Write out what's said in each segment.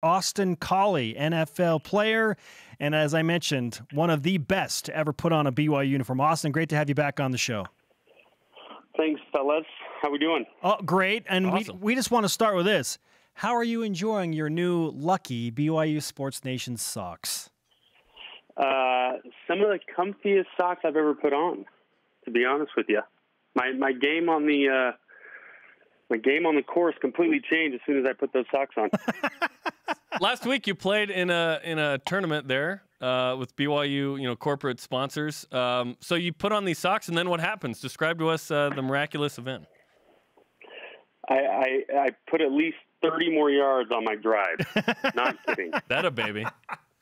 Austin Collie, NFL player, and as I mentioned, one of the best to ever put on a BYU uniform. Austin, great to have you back on the show. Thanks, fellas. How we doing? Oh, great. And awesome. we just want to start with this. How are you enjoying your new lucky BYU Sports Nation socks? Some of the comfiest socks I've ever put on, to be honest with you. My game on the course completely changed as soon as I put those socks on. Last week you played in a tournament there with BYU, corporate sponsors. So you put on these socks, and then what happens? Describe to us the miraculous event. I put at least 30 more yards on my drive. Not kidding. That a baby.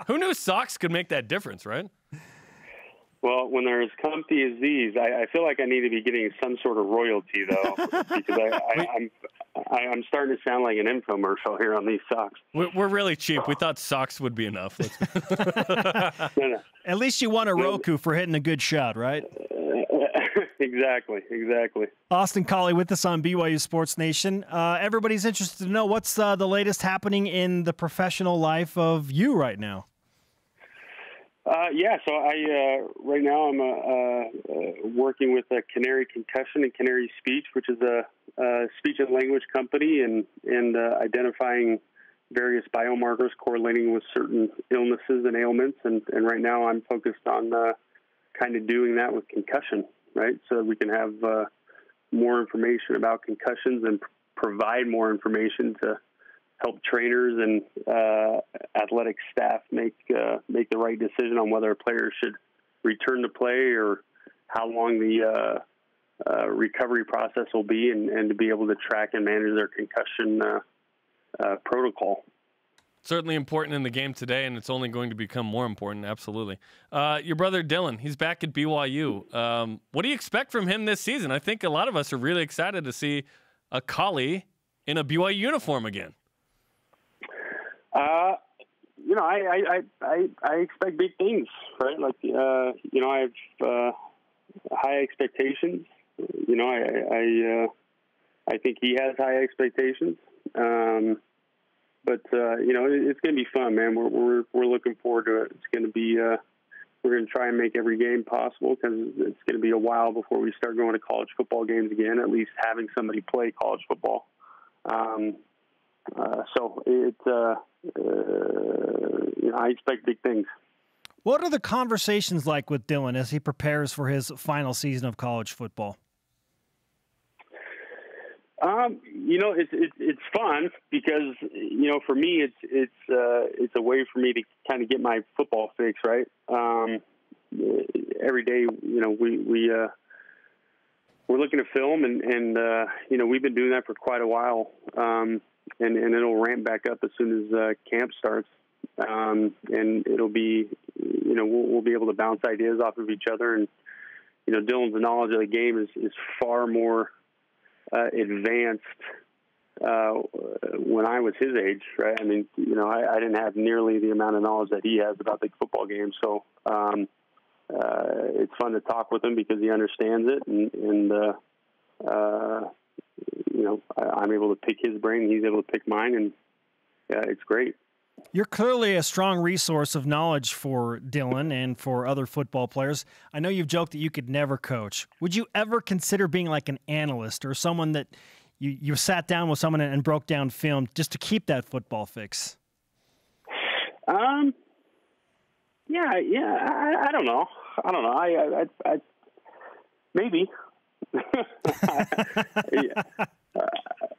Who knew socks could make that difference, right? Well, when they're as comfy as these, I feel like I need to be getting some sort of royalty, though, because I'm starting to sound like an infomercial here on these socks. We're really cheap. We thought socks would be enough. No. At least you won a Roku for hitting a good shot, right? Exactly. Austin Collie with us on BYU Sports Nation. Everybody's interested to know what's the latest happening in the professional life of you right now. So right now I'm working with a Canary Concussion and Canary Speech, which is a speech and language company, and identifying various biomarkers correlating with certain illnesses and ailments. And right now I'm focused on kind of doing that with concussion, right? So we can have more information about concussions and provide more information to help trainers and athletic staff make the right decision on whether a player should return to play or how long the recovery process will be, and to be able to track and manage their concussion protocol. Certainly important in the game today, and it's only going to become more important, absolutely. Your brother Dylan, he's back at BYU. What do you expect from him this season? I think a lot of us are really excited to see a Collie in a BYU uniform again. I expect big things, right? Like, I have high expectations. I think he has high expectations. But it's going to be fun, man. We're looking forward to it. It's going to be, we're going to try and make every game possible, because it's going to be a while before we start going to college football games again, at least having somebody play college football. I expect big things. What are the conversations like with Dylan as he prepares for his final season of college football? It's fun because, for me, it's a way for me to kind of get my football fix, right? Every day, we're looking at film, and we've been doing that for quite a while. And it'll ramp back up as soon as camp starts. And it'll be, we'll be able to bounce ideas off of each other. And, Dylan's knowledge of the game is far more advanced when I was his age, right? I mean, I didn't have nearly the amount of knowledge that he has about the football game. So it's fun to talk with him because he understands it, and I'm able to pick his brain, and he's able to pick mine, and it's great. You're clearly a strong resource of knowledge for Dylan and for other football players. I know you've joked that you could never coach. Would you ever consider being like an analyst or someone that you sat down with someone and broke down film just to keep that football fix? I don't know. I maybe.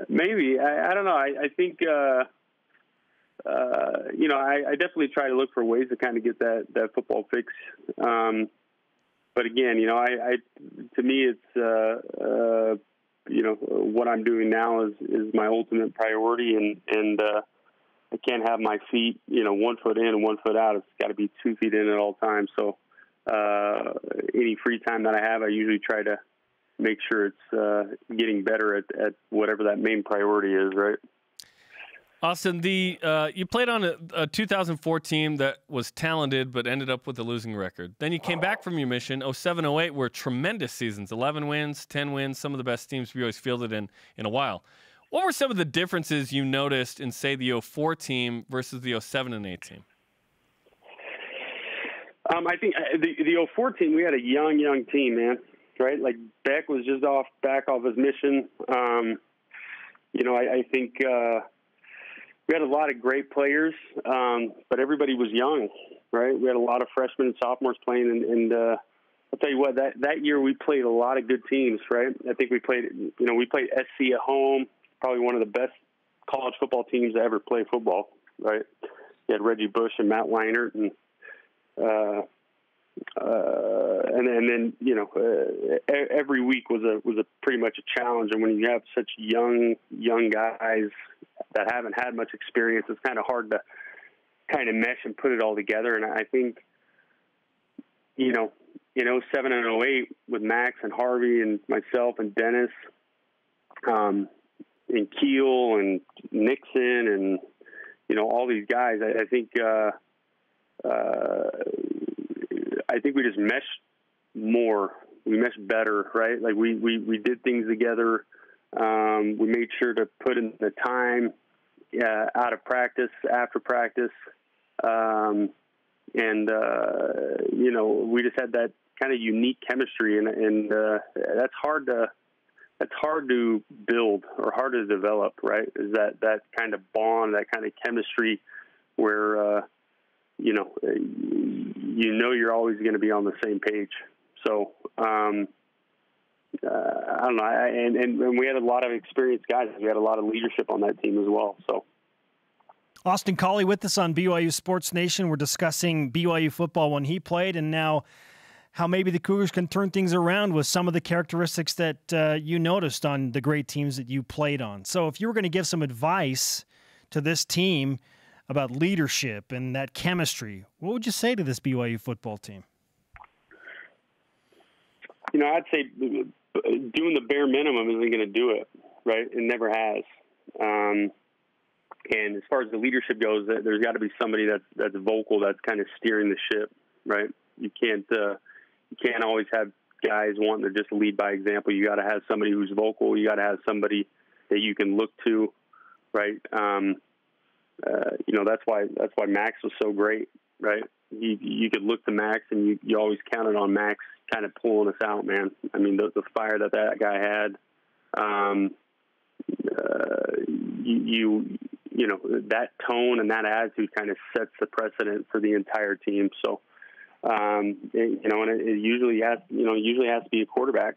Maybe. I don't know. I think, I definitely try to look for ways to kind of get that football fix. But again, to me, it's, what I'm doing now is my ultimate priority, and I can't have my feet, 1 foot in and 1 foot out. It's got to be 2 feet in at all times. So any free time that I have, I usually try to make sure it's getting better at whatever that main priority is, right? Austin, you played on a 2004 team that was talented but ended up with a losing record. Then you came back from your mission. 07-08 were tremendous seasons, 11 wins, 10 wins, some of the best teams we always fielded in a while. What were some of the differences you noticed in, say, the 04 team versus the 07 and 8 team? I think the 04 team, we had a young team, man, right? Like Beck was just back off his mission. I think we had a lot of great players, but everybody was young, right? We had a lot of freshmen and sophomores playing, and I'll tell you what, that year we played a lot of good teams, right? I think we played SC at home, probably one of the best college football teams to ever play football, right? You had Reggie Bush and Matt Leinart, and then every week was a pretty much a challenge. And when you have such young guys that haven't had much experience, it's kind of hard to kind of mesh and put it all together. And I think, in 07 and 08 with Max and Harvey and myself and Dennis, and Keel and Nixon and, all these guys, I think we just meshed more. We meshed better, right? Like we did things together. We made sure to put in the time out of practice, after practice. We just had that kind of unique chemistry, and that's hard to build or hard to develop, right? Is that kind of bond, that kind of chemistry where, you're always going to be on the same page. So, I don't know. And we had a lot of experienced guys. We had a lot of leadership on that team as well. So, Austin Collie with us on BYU Sports Nation. We're discussing BYU football when he played, and now how maybe the Cougars can turn things around with some of the characteristics that you noticed on the great teams that you played on. So if you were going to give some advice to this team about leadership and that chemistry, what would you say to this BYU football team? I'd say doing the bare minimum isn't going to do it, right? It never has. And as far as the leadership goes, there's got to be somebody that's vocal, that's kind of steering the ship, right? You can't always have guys wanting to just lead by example. You got to have somebody who's vocal. You got to have somebody that you can look to, right? That's why Max was so great, right? You could look to Max, and you always counted on Max kind of pulling us out, man. I mean, the fire that guy had, that tone and that attitude kind of sets the precedent for the entire team. So, it usually has to be a quarterback,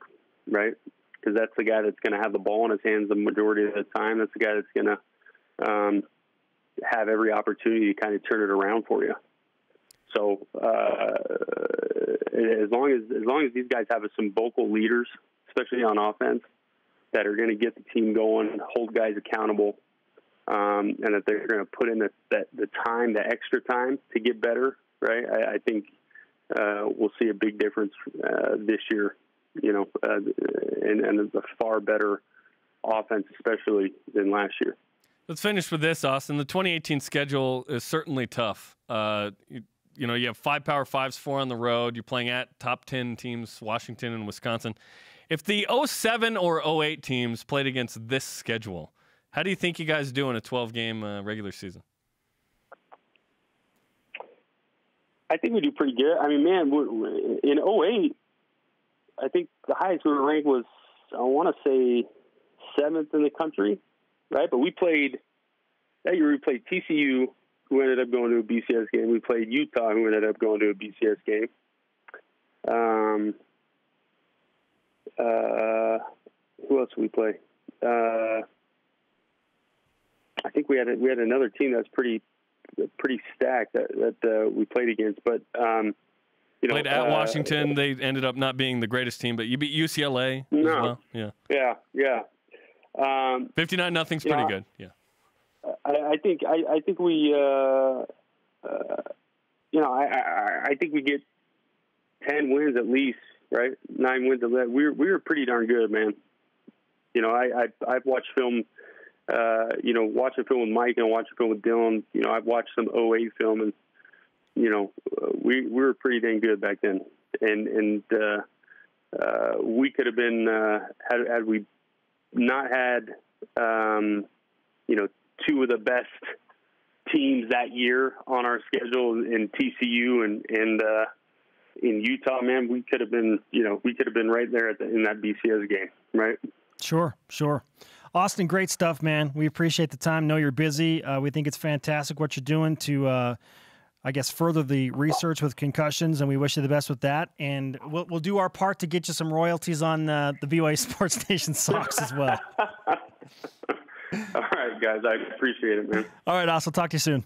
right? Because that's the guy that's going to have the ball in his hands the majority of the time. That's the guy that's going to have every opportunity to kind of turn it around for you. So as long as these guys have some vocal leaders, especially on offense, that are going to get the team going, hold guys accountable, and that they're going to put in the time, the extra time to get better, right? I think we'll see a big difference this year, and a far better offense, especially than last year. Let's finish with this, Austin. The 2018 schedule is certainly tough. You have 5 Power 5s, 4 on the road. You're playing at top 10 teams, Washington and Wisconsin. If the 07 or 08 teams played against this schedule, how do you think you guys do in a 12-game regular season? I think we do pretty good. I mean, man, in 08, I think the highest we were ranked was, I want to say, 7th in the country, right? But that year we played TCU, who ended up going to a BCS game. We played Utah, who ended up going to a BCS game. Who else did we play? I think we had another team that's pretty stacked that we played against. But played at Washington. They ended up not being the greatest team, but you beat UCLA as well. Yeah. 59-0's pretty good. Yeah. I think we I think we get 10 wins at least, right? 9 wins at least. We were pretty darn good, man. I've watched film, watching film with Mike and watching film with Dylan. I've watched some 08 film, and we were pretty dang good back then. And we could have been had we not had two of the best teams that year on our schedule in TCU and in Utah. Man, we could have been right there in that BCS game, right? Sure. Austin, great stuff, man. We appreciate the time. Know you're busy. We think it's fantastic what you're doing to, further the research with concussions, and we wish you the best with that. And we'll do our part to get you some royalties on the BYU Sports Nation socks as well. All right, guys. I appreciate it, man. All right, Austin. Talk to you soon.